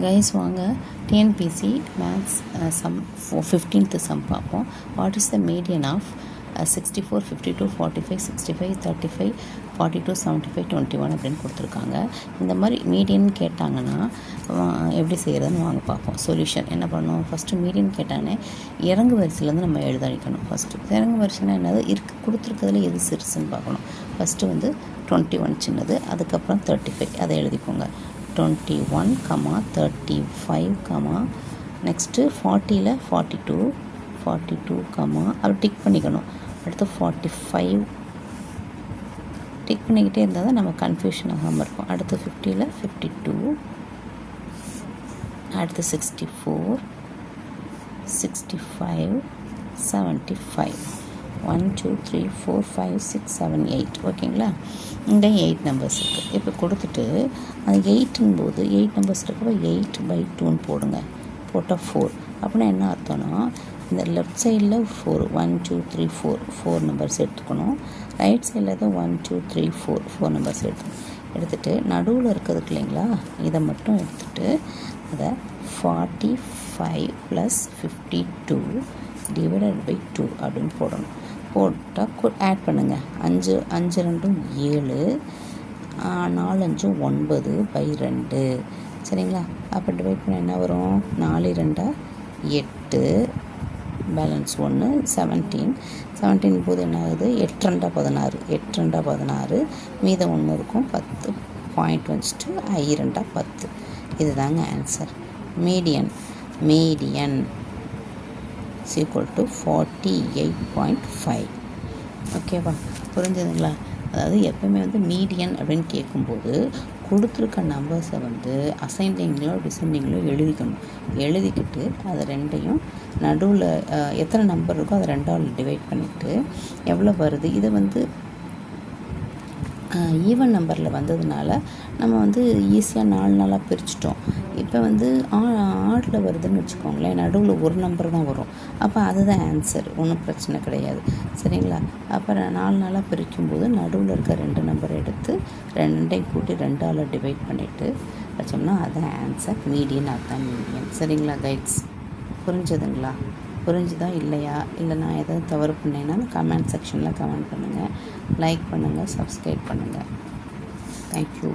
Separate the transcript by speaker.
Speaker 1: Guys வாங்க TNPSC maths sum 15th sum பார்ப்போம். What is the median of 64, 52, 45, 65, 35, 42, 75, 21 அப்படின்னு கொடுத்துருக்காங்க. இந்த மாதிரி மீடியன் கேட்டாங்கன்னா எப்படி செய்கிறதுன்னு வாங்க பார்ப்போம். சொல்யூஷன் என்ன பண்ணணும், ஃபஸ்ட்டு மீடியன் கேட்டானே இறங்கு வரிசையிலேருந்து நம்ம எழுத அடிக்கணும். ஃபஸ்ட்டு இறங்கு வரிசைனா என்னது கொடுத்துருக்கிறதுல எது சிறுசுன்னு பார்க்கணும். ஃபஸ்ட்டு வந்து 21 சின்னது, அதுக்கப்புறம் 35 அதை எழுதிக்கோங்க. 21, 35, நெக்ஸ்ட்டு 40ல் 42, அப்படி டிக் பண்ணிக்கணும். அடுத்து 45 டிக் பண்ணிக்கிட்டே இருந்தால் தான் நம்ம கன்ஃபியூஷன் ஆகாமல் இருக்கும். அடுத்து 50ல் 52, அடுத்து 64, 65, 75, 1 2 3 4 5 6 7 8 ஓகேங்களா. இங்கே 8 நம்பர்ஸ் இருக்குது. இப்போ கொடுத்துட்டு அது 8ன் போது 8 நம்பர்ஸ் இருக்கப்போ 8/2ன்னு போடுங்க. போட்டால் 4 அப்படின்னா என்ன அர்த்தம்னா இந்த லெஃப்ட் சைடில் 4 1 2 3 4 நம்பர்ஸ் எடுத்துக்கணும். ரைட் சைடில் தான் 1 2 3 4 நம்பர்ஸ் எடுத்துகிட்டு நடுவில் இருக்கிறதுக்கு இல்லைங்களா, இதை மட்டும் எடுத்துகிட்டு அதை 45 + 52 ÷ 2 அப்படின்னு போடணும். போட்டால் ஆட் பண்ணுங்கள். 5 2 7, 4 5 9/2 சரிங்களா. அப்போ டிவைட் பண்ண என்ன வரும், 4 2 8, பேலன்ஸ் 1 17 போது என்ன ஆகுது, 8 2 16, மீதம் 1 இருக்கும் 10 பாயிண்ட் வச்சுட்டு I 2 10. இதுதாங்க ஆன்சர். மீடியன் = 48.5. ஓகேவா, புரிஞ்சுதுங்களா. அதாவது எப்பவுமே வந்து மீடியன் அப்படின்னு கேட்கும்போது கொடுத்துருக்க நம்பர்ஸை வந்து அசைன்டிங்களோ டிசெண்டிங்களோ எழுதிக்கிட்டு அதை ரெண்டையும் நடுவில் எத்தனை நம்பர் இருக்கோ அதை 2ஆல் டிவைட் பண்ணிவிட்டு எவ்வளோ வருது, இதை வந்து ஈவன் நம்பரில் வந்ததுனால நம்ம வந்து ஈஸியாக 4 நாளாக பிரிச்சிட்டோம். இப்போ வந்து ஆடில் வருதுன்னு வச்சுக்கோங்களேன், நடுவில் ஒரு நம்பர் தான் வரும். அப்போ அதுதான் ஆன்சர், ஒன்றும் பிரச்சனை கிடையாது சரிங்களா. அப்போ 4 நாளாக பிரிக்கும்போது நடுவில் இருக்க 2 நம்பரை எடுத்து 2ஐயும் கூட்டி 2ஆல் டிவைட் பண்ணிவிட்டு வச்சோம்னா அதுதான் ஆன்சர். மீடியன், அதுதான் மீடியன் சரிங்களா கைட்ஸ். புரிஞ்சுதா இல்லையா, இல்லை நான் எதாவது தவறு பண்ணேன்னா கமெண்ட் செக்ஷனில் கமெண்ட் பண்ணுங்கள். லைக் பண்ணுங்கள், சப்ஸ்கிரைப் பண்ணுங்கள். தேங்க்யூ.